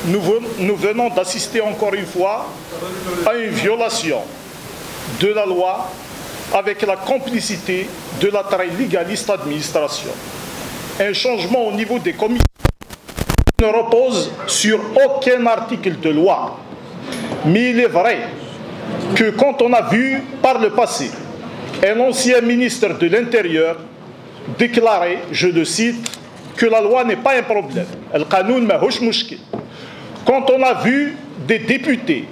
Nous venons d'assister encore une fois à une violation de la loi avec la complicité de la très légaliste administration. Un changement au niveau des commissions ne repose sur aucun article de loi. Mais il est vrai que quand on a vu par le passé un ancien ministre de l'Intérieur déclarer, je le cite, que la loi n'est pas un problème. Quand on a vu des députés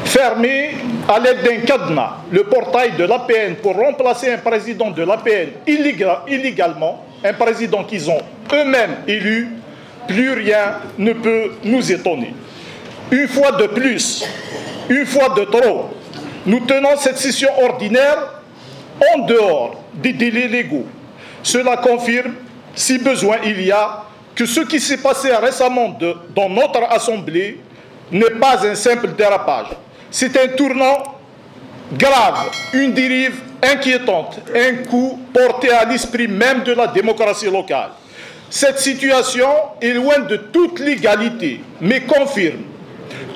fermer à l'aide d'un cadenas le portail de l'APN pour remplacer un président de l'APN illégalement, un président qu'ils ont eux-mêmes élu, plus rien ne peut nous étonner. Une fois de plus, une fois de trop, nous tenons cette session ordinaire en dehors des délais légaux. Cela confirme, si besoin il y a, que ce qui s'est passé récemment dans notre Assemblée n'est pas un simple dérapage. C'est un tournant grave, une dérive inquiétante, un coup porté à l'esprit même de la démocratie locale. Cette situation est loin de toute légalité, mais confirme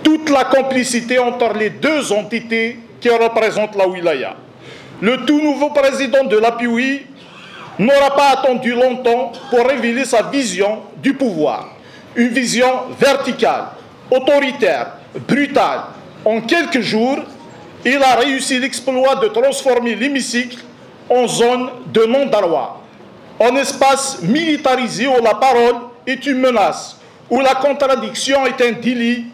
toute la complicité entre les deux entités qui représentent la wilaya. Le tout nouveau président de l'APUI n'aura pas attendu longtemps pour révéler sa vision du pouvoir. Une vision verticale, autoritaire, brutale. En quelques jours, il a réussi l'exploit de transformer l'hémicycle en zone de non-droit, en espace militarisé où la parole est une menace, où la contradiction est un délit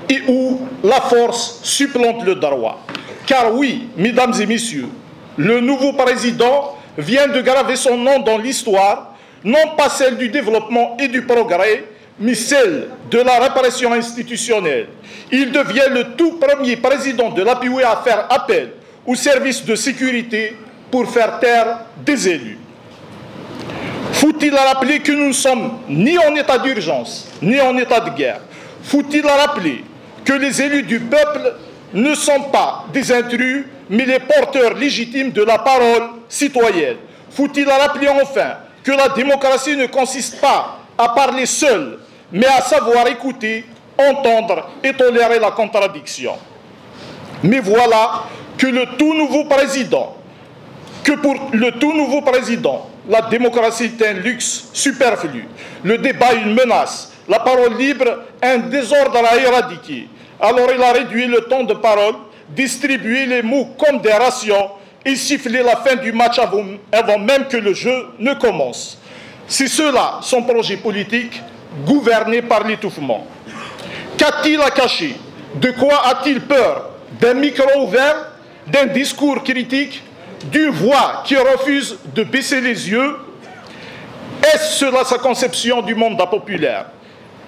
et où la force supplante le droit. Car oui, mesdames et messieurs, le nouveau président vient de graver son nom dans l'histoire, non pas celle du développement et du progrès, mais celle de la répression institutionnelle. Il devient le tout premier président de l'APUI à faire appel aux services de sécurité pour faire taire des élus. Faut-il rappeler que nous ne sommes ni en état d'urgence, ni en état de guerre? Faut-il rappeler que les élus du peuple ne sont pas des intrus, mais les porteurs légitimes de la parole citoyenne? Faut-il rappeler enfin que la démocratie ne consiste pas à parler seul, mais à savoir écouter, entendre et tolérer la contradiction? Mais voilà que pour le tout nouveau président, la démocratie est un luxe superflu, le débat une menace, la parole libre un désordre à éradiquer. Alors il a réduit le temps de parole, distribué les mots comme des rations et sifflé la fin du match avant même que le jeu ne commence. C'est cela son projet politique, gouverné par l'étouffement. Qu'a-t-il à cacher? De quoi a-t-il peur? D'un micro ouvert? D'un discours critique? D'une voix qui refuse de baisser les yeux? Est-ce cela sa conception du mandat populaire?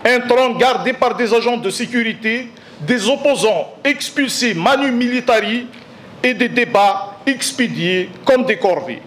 Un trône gardé par des agents de sécurité, des opposants expulsés manu militari et des débats expédiés comme des corvées.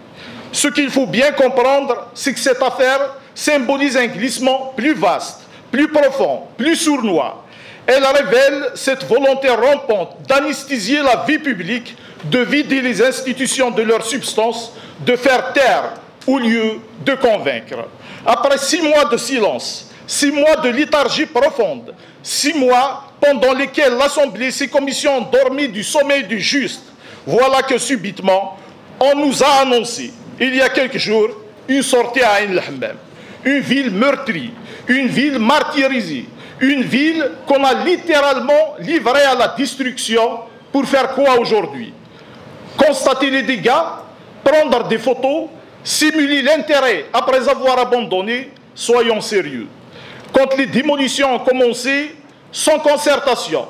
Ce qu'il faut bien comprendre, c'est que cette affaire symbolise un glissement plus vaste, plus profond, plus sournois. Elle révèle cette volonté rampante d'anesthésier la vie publique, de vider les institutions de leur substance, de faire taire au lieu de convaincre. Après 6 mois de silence, 6 mois de léthargie profonde, 6 mois pendant lesquels l'Assemblée et ses commissions ont dormi du sommeil du juste, voilà que subitement, on nous a annoncé, il y a quelques jours, une sortie à Ain el-Hammam, une ville meurtrie, une ville martyrisée, une ville qu'on a littéralement livrée à la destruction pour faire quoi aujourd'hui? Constater les dégâts, prendre des photos, simuler l'intérêt après avoir abandonné, soyons sérieux. Quand les démolitions ont commencé, sans concertation,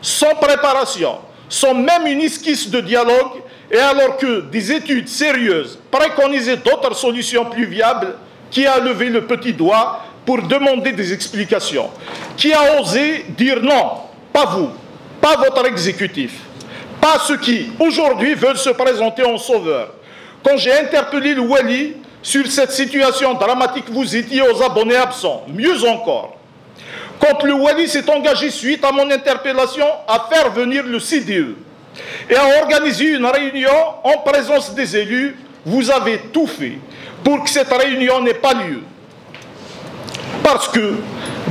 sans préparation, sans même une esquisse de dialogue, et alors que des études sérieuses préconisaient d'autres solutions plus viables, qui a levé le petit doigt pour demander des explications? Qui a osé dire non? Pas vous, pas votre exécutif, pas ceux qui, aujourd'hui, veulent se présenter en sauveurs. Quand j'ai interpellé le Wali sur cette situation dramatique, vous étiez aux abonnés absents. Mieux encore, quand le Wali s'est engagé suite à mon interpellation à faire venir le CDE et à organiser une réunion en présence des élus, vous avez tout fait pour que cette réunion n'ait pas lieu. Parce que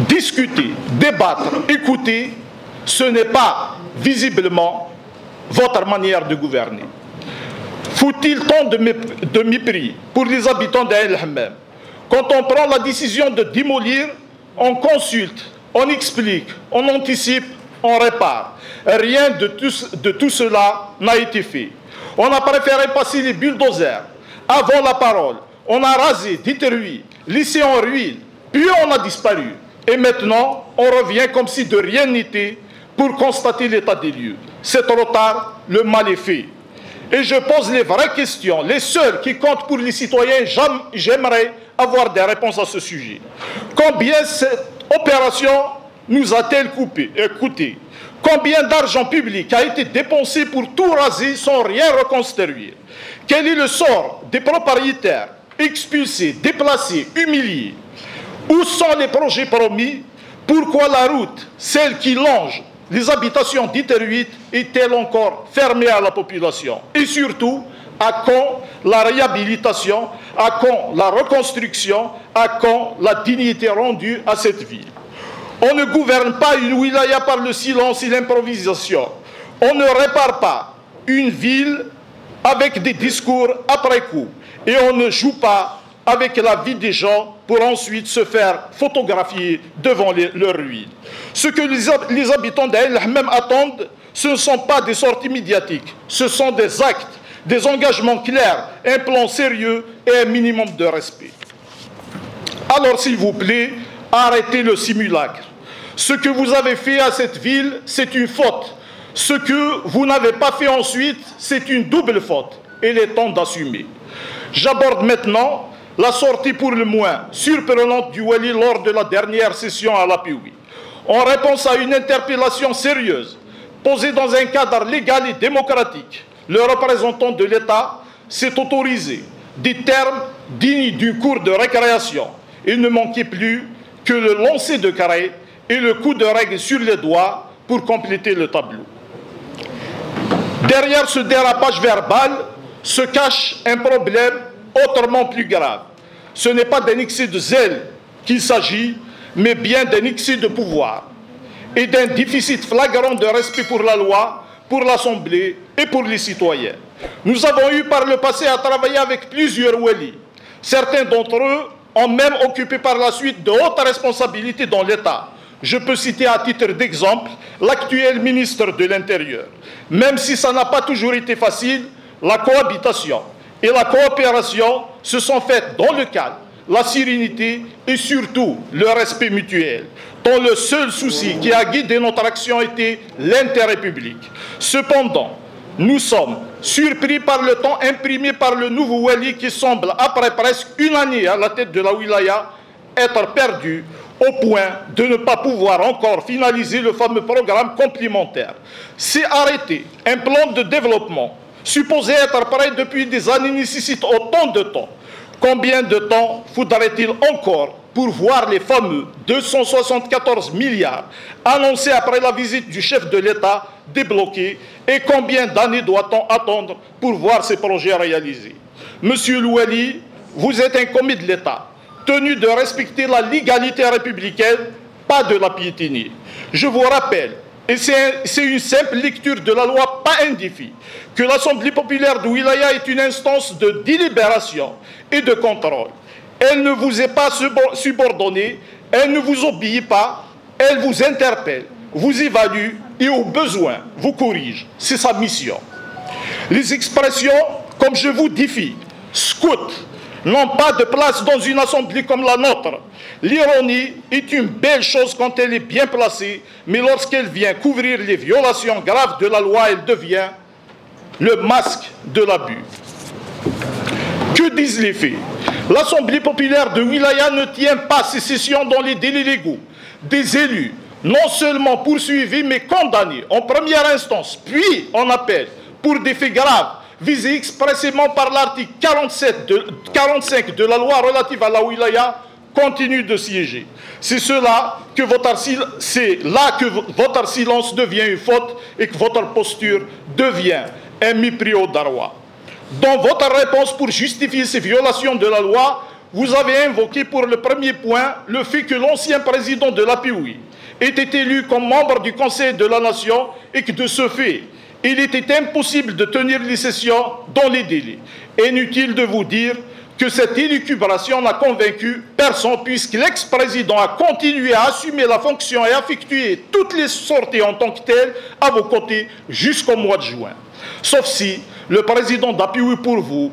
discuter, débattre, écouter, ce n'est pas visiblement votre manière de gouverner. Faut-il tant de mépris pour les habitants d'Aïn el-Hammam? Quand on prend la décision de démolir, on consulte, on explique, on anticipe, on répare. Rien de tout cela n'a été fait. On a préféré passer les bulldozers avant la parole. On a rasé, détruit, laissé en ruine, puis on a disparu. Et maintenant, on revient comme si de rien n'était pour constater l'état des lieux. C'est trop tard, le mal est fait. Et je pose les vraies questions, les seules qui comptent pour les citoyens. J'aimerais avoir des réponses à ce sujet. Combien cette opération nous a-t-elle coûté? Combien d'argent public a été dépensé pour tout raser sans rien reconstruire? Quel est le sort des propriétaires expulsés, déplacés, humiliés? Où sont les projets promis? Pourquoi la route, celle qui longe les habitations détruites, est-elle encore fermée à la population? Et surtout, à quand la réhabilitation? À quand la reconstruction? À quand la dignité rendue à cette ville? On ne gouverne pas une wilaya par le silence et l'improvisation. On ne répare pas une ville avec des discours après coup. Et on ne joue pas avec la vie des gens pour ensuite se faire photographier devant leurs ruines. Ce que les habitants d'Aïn el-Hammam attendent, ce ne sont pas des sorties médiatiques, ce sont des actes, des engagements clairs, un plan sérieux et un minimum de respect. Alors s'il vous plaît, arrêtez le simulacre. Ce que vous avez fait à cette ville, c'est une faute. Ce que vous n'avez pas fait ensuite, c'est une double faute. Et il est temps d'assumer. J'aborde maintenant la sortie pour le moins surprenante du Wali lors de la dernière session à l'APOUI. En réponse à une interpellation sérieuse, posée dans un cadre légal et démocratique, le représentant de l'État s'est autorisé des termes dignes d'une cour de récréation. Il ne manquait plus que le lancer de carré et le coup de règle sur les doigts pour compléter le tableau. Derrière ce dérapage verbal se cache un problème autrement plus grave. Ce n'est pas d'un excès de zèle qu'il s'agit, mais bien d'un excès de pouvoir et d'un déficit flagrant de respect pour la loi, pour l'Assemblée et pour les citoyens. Nous avons eu par le passé à travailler avec plusieurs walis. Certains d'entre eux ont même occupé par la suite de hautes responsabilités dans l'État. Je peux citer à titre d'exemple l'actuel ministre de l'Intérieur. Même si ça n'a pas toujours été facile, la cohabitation et la coopération se sont faites dans le calme, la sérénité et surtout le respect mutuel, dont le seul souci qui a guidé notre action était l'intérêt public. Cependant, nous sommes surpris par le temps imprimé par le nouveau wali qui semble, après presque une année à la tête de la wilaya, être perdu au point de ne pas pouvoir encore finaliser le fameux programme complémentaire. C'est arrêter un plan de développement supposé être prêt depuis des années nécessite autant de temps. Combien de temps faudrait-il encore pour voir les fameux 274 milliards annoncés après la visite du chef de l'État débloqués, et combien d'années doit-on attendre pour voir ces projets réalisés? Monsieur Louali, vous êtes un commis de l'État, tenu de respecter la légalité républicaine, pas de la piétiner. Je vous rappelle, et c'est une simple lecture de la loi, pas un défi, que l'Assemblée populaire de Wilaya est une instance de délibération et de contrôle. Elle ne vous est pas subordonnée, elle ne vous obéit pas, elle vous interpelle, vous évalue et au besoin vous corrige. C'est sa mission. Les expressions, comme je vous défie, scout, n'ont pas de place dans une assemblée comme la nôtre. L'ironie est une belle chose quand elle est bien placée, mais lorsqu'elle vient couvrir les violations graves de la loi, elle devient le masque de l'abus. Que disent les faits? L'Assemblée populaire de Wilaya ne tient pas ses sessions dans les délais légaux. Des élus, non seulement poursuivis, mais condamnés en première instance, puis en appel, pour des faits graves, visés expressément par l'article 45 de la loi relative à la wilaya, continue de siéger. C'est là que votre silence devient une faute et que votre posture devient un mépris au Darwa. Dans votre réponse pour justifier ces violations de la loi, vous avez invoqué pour le premier point le fait que l'ancien président de l'APOUI était élu comme membre du Conseil de la Nation et que de ce fait, il était impossible de tenir les sessions dans les délais. Inutile de vous dire que cette élucubration n'a convaincu personne puisque l'ex-président a continué à assumer la fonction et à effectuer toutes les sorties en tant que telles à vos côtés jusqu'au mois de juin. Sauf si le président d'APOUI pour vous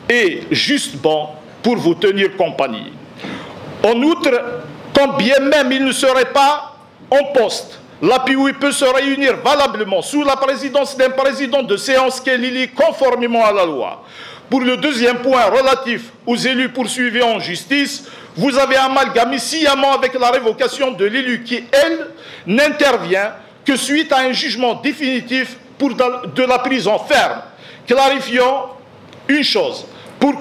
est juste bon pour vous tenir compagnie. En outre, quand bien même il ne serait pas en poste, l'APOUI peut se réunir valablement sous la présidence d'un président de séance qu'elle élit conformément à la loi. Pour le deuxième point relatif aux élus poursuivis en justice, vous avez amalgamé sciemment avec la révocation de l'élu qui, elle, n'intervient que suite à un jugement définitif pour de la prison ferme. Clarifions une chose, pour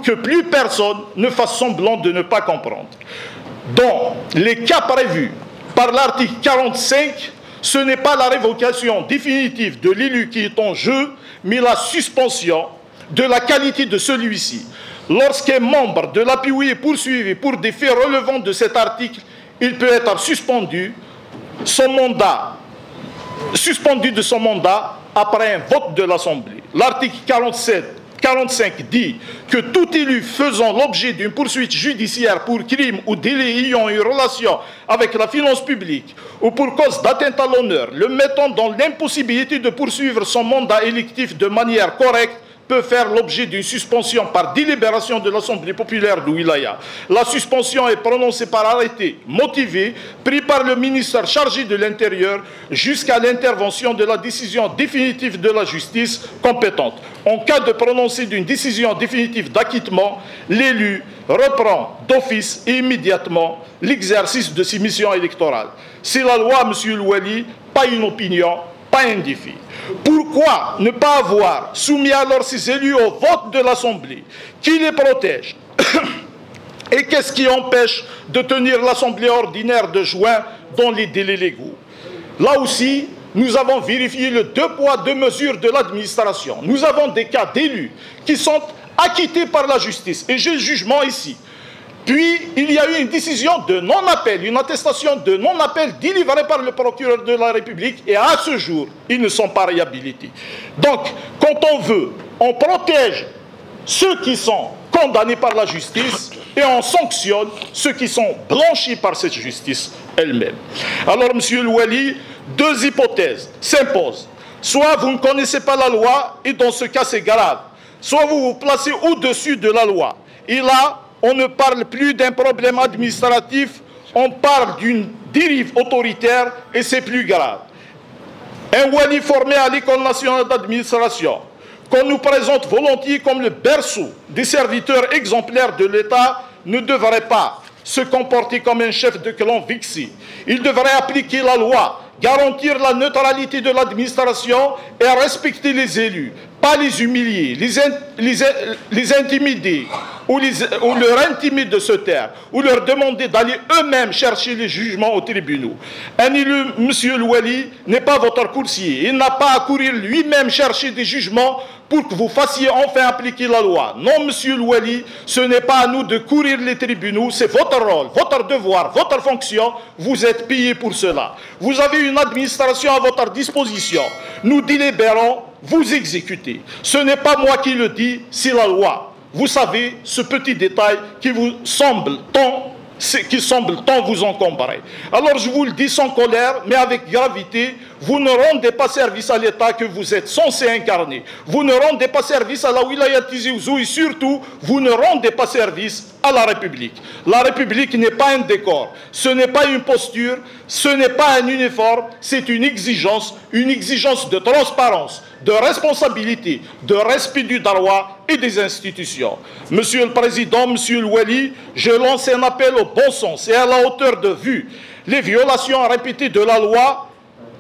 que plus personne ne fasse semblant de ne pas comprendre. Dans les cas prévus par l'article 45, ce n'est pas la révocation définitive de l'élu qui est en jeu, mais la suspension de la qualité de celui-ci. Lorsqu'un membre de l'APOUI est poursuivi pour des faits relevant de cet article, il peut être suspendu de son mandat après un vote de l'Assemblée. L'article 45 dit que tout élu faisant l'objet d'une poursuite judiciaire pour crime ou délit ayant une relation avec la finance publique ou pour cause d'atteinte à l'honneur, le mettant dans l'impossibilité de poursuivre son mandat électif de manière correcte, peut faire l'objet d'une suspension par délibération de l'Assemblée populaire de Wilaya. La suspension est prononcée par arrêté motivé pris par le ministère chargé de l'Intérieur jusqu'à l'intervention de la décision définitive de la justice compétente. En cas de prononcé d'une décision définitive d'acquittement, l'élu reprend d'office et immédiatement l'exercice de ses missions électorales. C'est la loi, M. Louali, pas une opinion, pas un défi. Pourquoi ne pas avoir soumis alors ces élus au vote de l'Assemblée qui les protège? Et qu'est-ce qui empêche de tenir l'Assemblée ordinaire de juin dans les délais légaux? Là aussi, nous avons vérifié le deux poids, deux mesures de l'administration. Nous avons des cas d'élus qui sont acquittés par la justice. Et j'ai le jugement ici. Puis, il y a eu une décision de non-appel, une attestation de non-appel délivrée par le procureur de la République et à ce jour, ils ne sont pas réhabilités. Donc, quand on veut, on protège ceux qui sont condamnés par la justice et on sanctionne ceux qui sont blanchis par cette justice elle-même. Alors, M. Louali, deux hypothèses s'imposent. Soit vous ne connaissez pas la loi et dans ce cas, c'est grave. Soit vous vous placez au-dessus de la loi. Et là, on ne parle plus d'un problème administratif, on parle d'une dérive autoritaire et c'est plus grave. Un Wali formé à l'École nationale d'administration, qu'on nous présente volontiers comme le berceau des serviteurs exemplaires de l'État, ne devrait pas se comporter comme un chef de clan vexé. Il devrait appliquer la loi, garantir la neutralité de l'administration et respecter les élus, pas les humilier, les intimider ou leur intimider de se taire, ou leur demander d'aller eux-mêmes chercher les jugements aux tribunaux. Un élu, M. Louali, n'est pas votre coursier. Il n'a pas à courir lui-même chercher des jugements pour que vous fassiez enfin appliquer la loi. Non, M. Louali, ce n'est pas à nous de courir les tribunaux, c'est votre rôle, votre devoir, votre fonction. Vous êtes payé pour cela. Vous avez une administration à votre disposition. Nous délibérons, vous exécutez. Ce n'est pas moi qui le dis, c'est la loi. Vous savez, ce petit détail qui semble tant vous encombrer. Alors je vous le dis sans colère, mais avec gravité, vous ne rendez pas service à l'État que vous êtes censé incarner. Vous ne rendez pas service à la Wilaya Tizi Ouzou et surtout, vous ne rendez pas service à la République. La République n'est pas un décor, ce n'est pas une posture, ce n'est pas un uniforme, c'est une exigence de transparence, de responsabilité, de respect du droit et des institutions. Monsieur le Président, Monsieur le Wali, je lance un appel au bon sens et à la hauteur de vue. Les violations répétées de la loi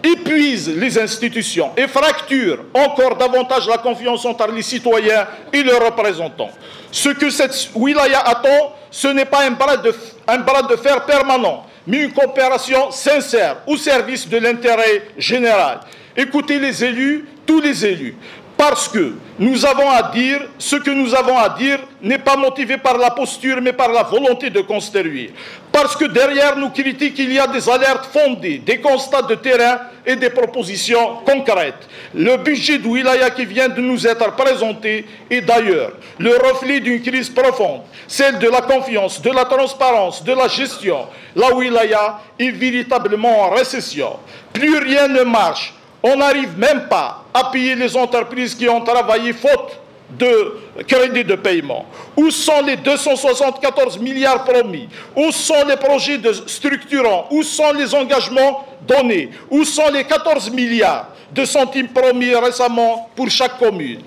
épuisent les institutions et fracturent encore davantage la confiance entre les citoyens et leurs représentants. Ce que cette wilaya attend, ce n'est pas un bras de fer permanent, mais une coopération sincère au service de l'intérêt général. Écoutez les élus, tous les élus. parce que nous avons à dire, ce que nous avons à dire n'est pas motivé par la posture, mais par la volonté de construire. Parce que derrière nos critiques, il y a des alertes fondées, des constats de terrain et des propositions concrètes. Le budget de Wilaya qui vient de nous être présenté est d'ailleurs le reflet d'une crise profonde, celle de la confiance, de la transparence, de la gestion. La Wilaya est véritablement en récession. Plus rien ne marche. On n'arrive même pas à payer les entreprises qui ont travaillé faute de crédit de paiement. Où sont les 274 milliards promis? Où sont les projets structurants? Où sont les engagements donnés? Où sont les 14 milliards de centimes promis récemment pour chaque commune?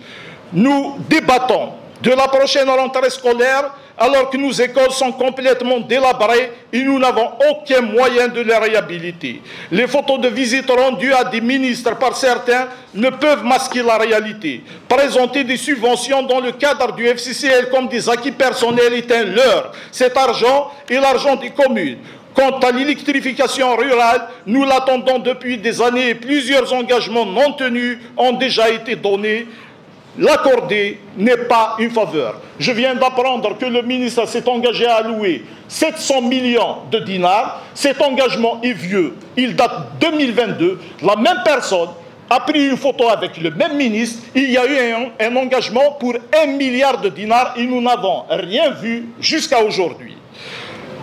Nous débattons de la prochaine rentrée scolaire alors que nos écoles sont complètement délabrées et nous n'avons aucun moyen de les réhabiliter. Les photos de visite rendues à des ministres par certains ne peuvent masquer la réalité. Présenter des subventions dans le cadre du FCCL comme des acquis personnels est un leurre. Cet argent est l'argent des communes. Quant à l'électrification rurale, nous l'attendons depuis des années et plusieurs engagements non tenus ont déjà été donnés. L'accorder n'est pas une faveur. Je viens d'apprendre que le ministre s'est engagé à allouer 700 millions de dinars. Cet engagement est vieux, il date de 2022. La même personne a pris une photo avec le même ministre. Il y a eu un engagement pour 1 milliard de dinars et nous n'avons rien vu jusqu'à aujourd'hui.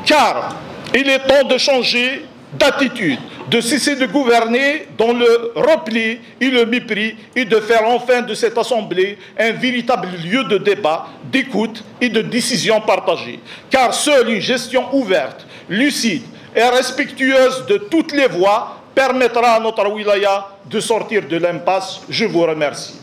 Car il est temps de changer d'attitude, de cesser de gouverner dans le repli et le mépris et de faire enfin de cette Assemblée un véritable lieu de débat, d'écoute et de décision partagée. Car seule une gestion ouverte, lucide et respectueuse de toutes les voix permettra à notre wilaya de sortir de l'impasse. Je vous remercie.